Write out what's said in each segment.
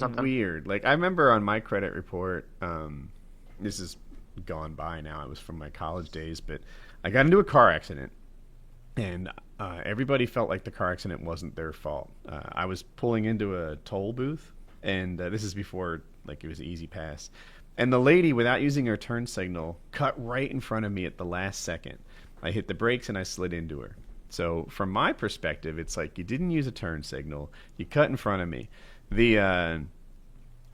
something. weird. Like, I remember on my credit report, this is gone by now. It was from my college days, but I got into a car accident, and everybody felt like the car accident wasn't their fault. I was pulling into a toll booth, and this is before like it was Easy Pass, and the lady, without using her turn signal, cut right in front of me at the last second. I hit the brakes and I slid into her. So from my perspective, it's like you didn't use a turn signal, you cut in front of me. There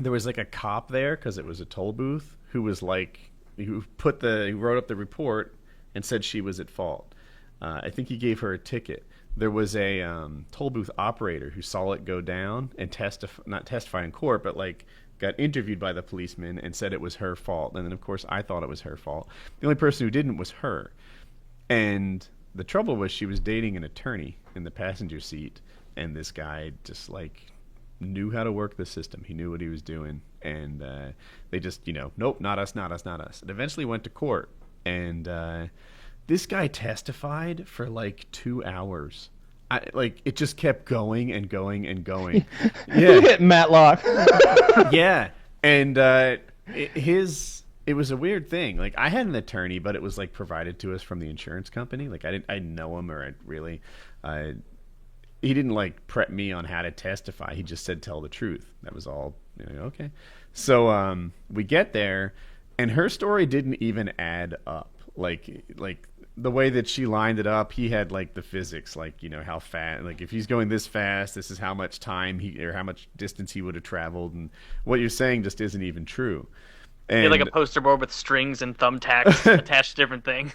was like a cop there because it was a toll booth who was like who wrote up the report and said she was at fault. I think he gave her a ticket. There was a toll booth operator who saw it go down and not testified in court, but like got interviewed by the policeman and said it was her fault. And then, of course, I thought it was her fault. The only person who didn't was her. And the trouble was she was dating an attorney in the passenger seat, and this guy just like knew how to work the system. He knew what he was doing, and they just, nope, not us, not us, not us. It eventually went to court, and this guy testified for like 2 hours. It just kept going and going and going. Yeah. Hit Matlock. Yeah, and it was a weird thing. Like, I had an attorney, but it was like provided to us from the insurance company. Like, I didn't know him, or he didn't like prep me on how to testify. He just said tell the truth. That was all. Okay. So we get there, and her story didn't even add up. Like the way that she lined it up, he had like the physics, like how fast. Like, if he's going this fast, this is how much time or how much distance he would have traveled, and what you're saying just isn't even true. And like a poster board with strings and thumbtacks attached to different things.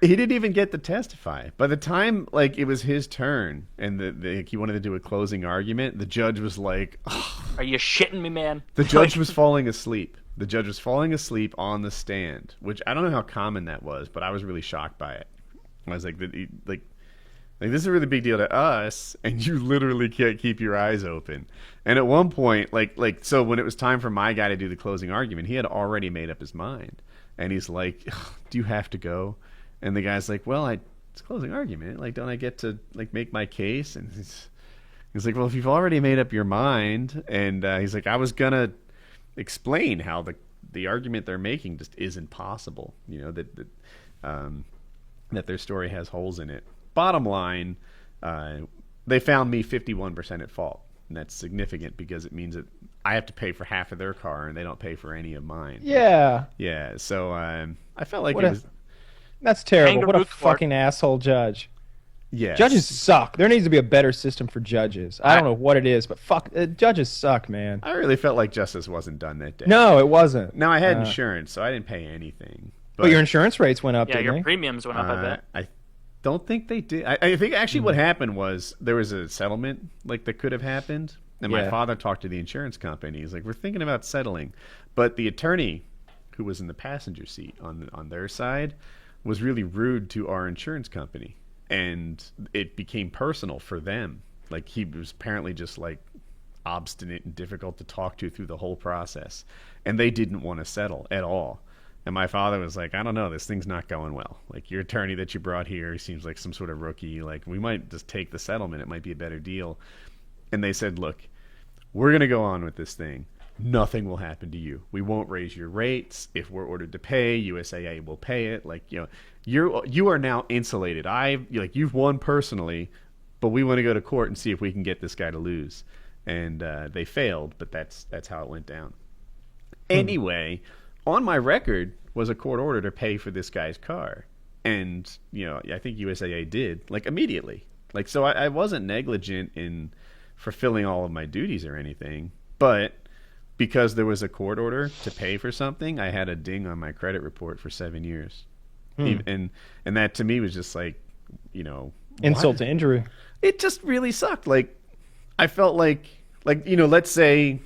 He didn't even get to testify. By the time like it was his turn and he wanted to do a closing argument, the judge was like, oh. Are you shitting me, man? The judge was falling asleep. The judge was falling asleep on the stand, which I don't know how common that was, but I was really shocked by it. I was like, this is a really big deal to us, and you literally can't keep your eyes open. And at one point, so when it was time for my guy to do the closing argument, he had already made up his mind. And he's like, do you have to go? And the guy's like, well, it's closing argument. Like, don't I get to like make my case? And he's like, well, if you've already made up your mind. And he's like, I was going to explain how the argument they're making just isn't possible. That their story has holes in it. Bottom line, they found me 51% at fault. And that's significant because it means that I have to pay for half of their car and they don't pay for any of mine. Yeah. Yeah. So I felt like that's terrible. What a fucking asshole judge. Yeah. Judges suck. There needs to be a better system for judges. I don't know what it is, but judges suck, man. I really felt like justice wasn't done that day. No, it wasn't. Now, I had insurance, so I didn't pay anything. But your insurance rates went up, yeah, didn't your they? premiums went up, I bet. I don't think they did. I think actually what happened was there was a settlement like that could have happened, and my father talked to the insurance company. He's like, we're thinking about settling, but the attorney who was in the passenger seat on their side was really rude to our insurance company, and it became personal for them. Like, he was apparently just like obstinate and difficult to talk to through the whole process, and they didn't want to settle at all. And my father was like, I don't know, this thing's not going well. Like, your attorney that you brought here seems like some sort of rookie. Like, we might just take the settlement. It might be a better deal. And they said, look, we're going to go on with this thing. Nothing will happen to you. We won't raise your rates. If we're ordered to pay, USAA will pay it. Like, you are now insulated. You've won personally, but we want to go to court and see if we can get this guy to lose. And they failed, but that's how it went down. Anyway, on my record was a court order to pay for this guy's car. And, I think USAA did, like, immediately. Like, so I wasn't negligent in fulfilling all of my duties or anything. But because there was a court order to pay for something, I had a ding on my credit report for 7 years. And that to me was just like, insult to injury. It just really sucked. Like, I felt like, let's say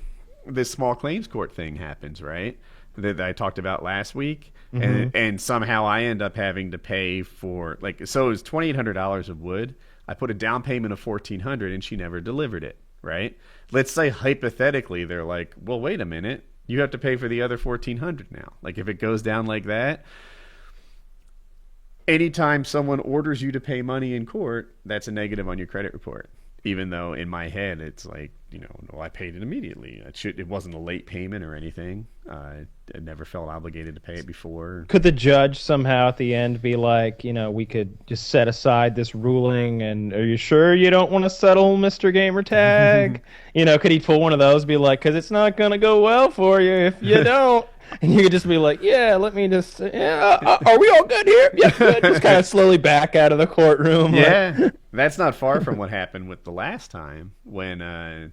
this small claims court thing happens, right? That I talked about last week, and somehow I end up having to pay for, like, so it was $2,800 of wood. I put a down payment of $1,400, and she never delivered it, right? Let's say hypothetically they're like, well, wait a minute, you have to pay for the other $1,400 now. Like, if it goes down like that, anytime someone orders you to pay money in court, that's a negative on your credit report. Even though in my head it's like, no, I paid it immediately. It wasn't a late payment or anything. I never felt obligated to pay it before. Could the judge somehow at the end be like, we could just set aside this ruling, and are you sure you don't want to settle, Mr. Gamertag? Could he pull one of those, be like, because it's not going to go well for you if you don't. And you could just be like, yeah, let me just, are we all good here? Yeah, good. Just kind of slowly back out of the courtroom. Yeah, that's not far from what happened with the last time when,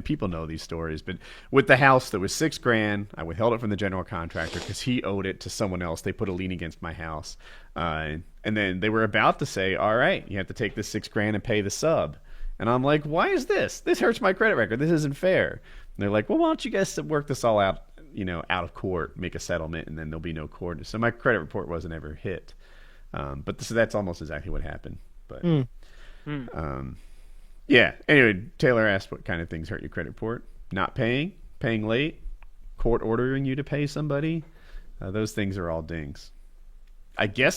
people know these stories, but with the house that was $6,000, I withheld it from the general contractor because he owed it to someone else. They put a lien against my house. And then they were about to say, all right, you have to take this $6,000 and pay the sub. And I'm like, why is this? This hurts my credit record. This isn't fair. And they're like, well, why don't you guys work this all out, out of court, make a settlement, and then there'll be no court. So my credit report wasn't ever hit. But that's almost exactly what happened. But, yeah. Anyway, Taylor asked what kind of things hurt your credit report. Not paying late, court ordering you to pay somebody. Those things are all dings. I guess